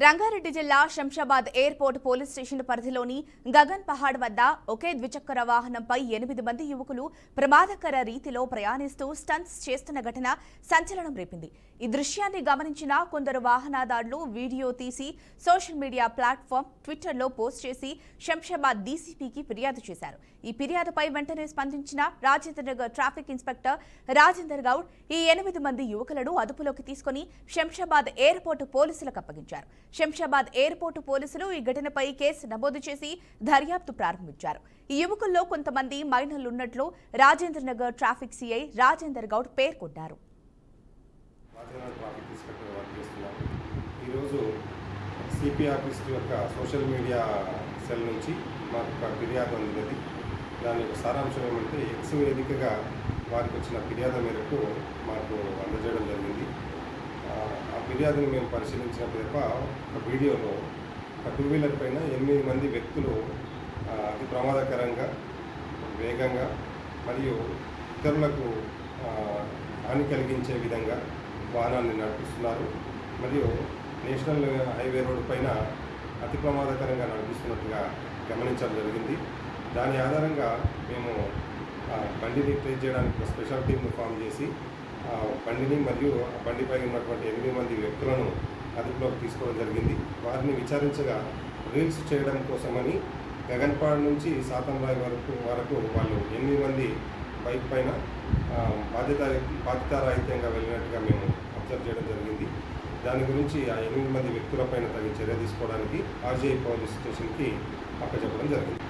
రంగారెడ్డి జిల్లా Shamshabad airport police station పరిధిలోని గగన్ పహాడ్ వద్ద ఒకే ద్విచక్ర వాహనంపై 8 మంది యువకులు ప్రమాదకర రీతిలో ప్రయాణిస్తూ స్టంట్స్ చేస్తున్న ఘటన సంచలనం రేపింది. ఈ దృశ్యాన్ని గమనించిన కొందరు వాహనదారులు వీడియో తీసి సోషల్ మీడియా ప్లాట్ఫామ్ ట్విట్టర్లో పోస్ట్ చేసి శంషాబాద్ డీసీపీకి ఫిర్యాదు చేశారు. ఈ ఫిర్యాదుపై వెంటనే స్పందించిన రాజేంద్రనగర్ ట్రాఫిక్ ఇన్స్పెక్టర్ రాజేందర్ గౌడ్ ఈ 8 మంది యువకులను అదుపులోకి తీసుకుని శంషాబాద్ ఎయిర్పోర్టు పోలీసులకు అప్పగించారు. శంషాబాద్ ఎయిర్పోర్టు పోలీసులు ఈ ఘటనపై కేసు నమోదు చేసి దర్యాప్తు ప్రారంభించారు. ఈ యువకుల్లో కొంతమంది మైనర్లున్నట్లు రాజేంద్రనగర్ ట్రాఫిక్ సిఐ రాజేందర్ గౌడ్ పేర్కొన్నారు. ఈరోజు సిపి ఆఫీస్ యొక్క సోషల్ మీడియా సెల్ నుంచి మాకు ఒక ఫిర్యాదు అందినది. దాని యొక్క సారాంశం ఏమంటే ఎక్స్ వేదికగా వారికి వచ్చిన ఫిర్యాదు మేరకు మాకు అందజేయడం జరిగింది. ఆ ఫిర్యాదుని మేము పరిశీలించిన పిదప ఒక వీడియోలో ఒక 2 వీలర్ పైన 8 మంది వ్యక్తులు అతి ప్రమాదకరంగా వేగంగా మరియు ఇతరులకు హాని కలిగించే విధంగా వాహనాన్ని నడిపిస్తున్నారు. మరియు నేషనల్ హైవే రోడ్డు పైన అతి ప్రమాదకరంగా నడిపిస్తున్నట్టుగా గమనించడం జరిగింది. దాని ఆధారంగా మేము బండిని ట్రేస్ చేయడానికి ఒక స్పెషల్ టీమ్ను ఫామ్ చేసి బండిని మరియు బండిపై ఉన్నటువంటి 8 మంది వ్యక్తులను అదుపులోకి తీసుకోవడం జరిగింది. వారిని విచారించగా రీల్స్ చేయడం కోసమని గగన్పాడ్ నుంచి సాతంరాయ్ వరకు వాళ్ళు 8 మంది బైక్ పైన బాధ్యతారాహిత్యంగా వెళ్ళినట్టుగా మేము అబ్జర్వ్ చేయడం జరిగింది. దాని గురించి ఆ 8 మంది వ్యక్తులపైన తగిన చర్య తీసుకోవడానికి ఆర్జీఐ పోలీస్ స్టేషన్కి అప్పచెప్పడం జరిగింది.